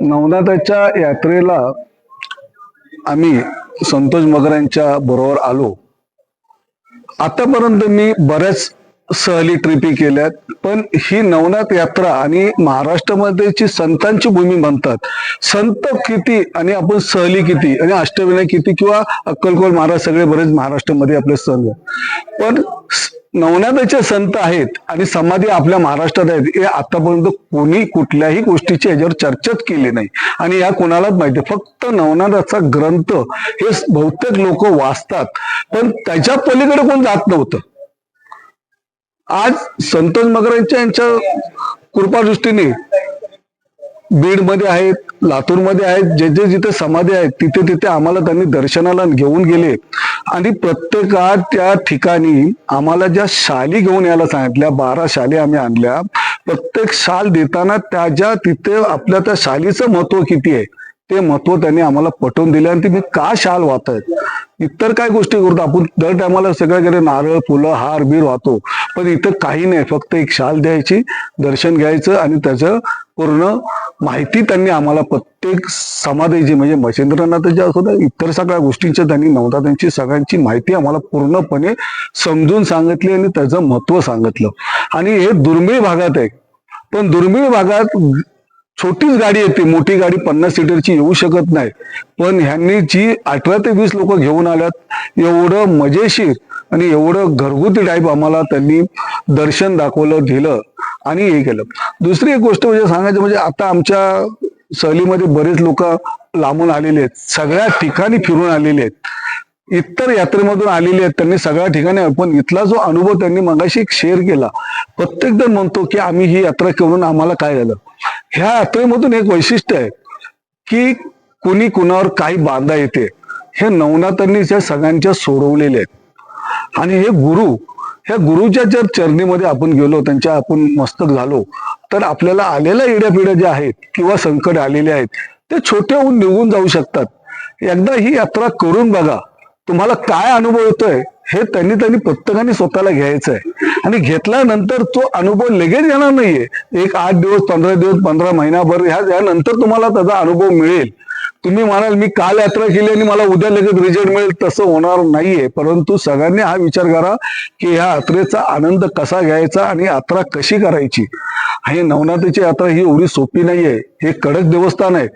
नवनाथाच्या यात्रेला आम्ही संतोष मगरांच्या बरोबर आलो. आतापर्यंत मी बऱ्याच सहली ट्रिपी केल्यात, पण ही नवनाथ यात्रा आणि महाराष्ट्रामध्येची संतांची भूमी म्हणतात. संत किती आणि आपण सहली किती आणि अष्टविनायक किती किंवा अक्कलकोट महाराज सगळे बरेच महाराष्ट्रामध्ये आपले सण, पण नवनाथाचे संत आहेत आणि समाधी आपल्या महाराष्ट्रात आहेत हे आतापर्यंत कोणी कुठल्याही गोष्टीची याच्यावर चर्चाच केली नाही. आणि या कोणालाच माहिती, फक्त नवनाथाचा ग्रंथ हे बहुतेक लोक वाचतात, पण त्याच्या पलीकडे कोण जात नव्हतं. आज संतोष मगरांच्या यांच्या कृपादृष्टीने बीडमध्ये आहेत, लातूरमध्ये आहेत, जे जे जिथे समाधी आहेत तिथे तिथे आम्हाला त्यांनी दर्शनाला घेऊन गेले. आणि प्रत्येकात त्या ठिकाणी आम्हाला ज्या शाली घेऊन यायला सांगितल्या, 12 शाली आम्ही आणल्या. प्रत्येक शाल देताना त्याच्या तिथे आपल्या त्या शालीचं महत्व किती आहे ते महत्व त्यांनी आम्हाला पटवून दिले. आणि तुम्ही का शाल वाहतायत, इतर काय गोष्टी करतो आपण दर टायमाला सगळ्याकडे नारळ फुलं हार बीर वाहतो, पण इथं काही नाही, फक्त एक शाल द्यायची, दर्शन घ्यायचं आणि त्याचं पूर्ण माहिती त्यांनी आम्हाला प्रत्येक समाधीची म्हणजे मच्छिंद्रनाथाची असू द्या इतर सगळ्या गोष्टींची त्यांनी नवनाथांची सगळ्यांची माहिती आम्हाला पूर्णपणे समजून सांगितली आणि त्याचं महत्व सांगितलं. आणि हे दुर्मिळ भागात आहे, पण दुर्मिळ भागात छोटीच गाडी येते, मोठी गाडी 50 सीटरची येऊ शकत नाही. पण ह्यांनी जी 18 ते 20 लोक घेऊन आल्यात, एवढं मजेशीर आणि एवढं घरगुती टाईप आम्हाला त्यांनी दर्शन दाखवलं, दिलं आणि हे केलं. दुसरी एक गोष्ट म्हणजे सांगायचं म्हणजे आता आमच्या सहलीमध्ये बरेच लोक लांबून आलेले आहेत, सगळ्या ठिकाणी फिरून आलेले आहेत, इतर यात्रेमधून आलेले आहेत, त्यांनी सगळ्या ठिकाणी, पण इथला जो अनुभव त्यांनी मगाशी शेअर केला, प्रत्येक जण म्हणतो की आम्ही ही यात्रा करून आम्हाला काय झालं. ह्या यात्रेमधून एक वैशिष्ट्य आहे की कुणी कुणावर काही बाधा येते, हे नवनाथांनी त्या सगळ्यांच्या सोडवलेले आहेत. आणि हे गुरु, ह्या गुरुच्या जर चरणीमध्ये आपण गेलो, त्यांच्या आपण मस्तक झालो, तर आपल्याला आलेल्या इड्यापिड्या ज्या आहेत किंवा संकट आलेले आहेत ते छोटे होऊन निघून जाऊ शकतात. एकदा ही यात्रा करून बघा, तुम्हाला काय अनुभव येतोय हे त्यांनी प्रत्येकाने स्वतःला घ्यायचं आहे. आणि घेतल्यानंतर तो अनुभव लगेच येणार नाहीये, एक 8 दिवस 15 दिवस 15 महिनाभर यानंतर तुम्हाला त्याचा अनुभव मिळेल. तुम्ही म्हणाल मी काल यात्रा केली आणि मला उद्या लगेच रिझल्ट मिळेल, तसं होणार नाहीये. परंतु सगळ्यांनी हा विचार करा की ह्या यात्रेचा आनंद कसा घ्यायचा आणि यात्रा कशी करायची. आणि नवनाथाची यात्रा ही एवढी सोपी नाहीये, हे कडक देवस्थान आहे.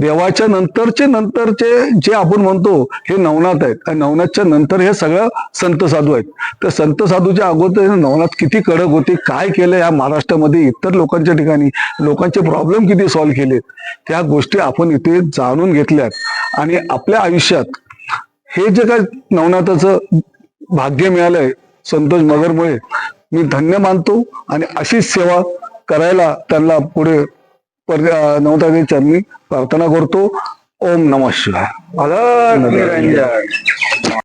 देवाच्या नंतरचे जे आपण म्हणतो हे नवनाथ आहेत, आणि नवनाथच्या नंतर हे सगळं संत साधू आहेत. तर संत साधूच्या अगोदर नवनाथ किती कडक होते, काय केलं या महाराष्ट्रामध्ये, इतर लोकांच्या ठिकाणी लोकांचे प्रॉब्लेम किती सॉल्व्ह केले, त्या गोष्टी आपण इथे जाणून घेतल्यात. आणि आपल्या आयुष्यात हे जे काय नवनाथाचं भाग्य मिळालंय संतोष मगरमुळे मी धन्य मानतो. आणि अशीच सेवा करायला त्यांना पुढे नवनाथांच्या चरणी प्रार्थना करतो. ओम नमः शिवाय. अलग निरंजन.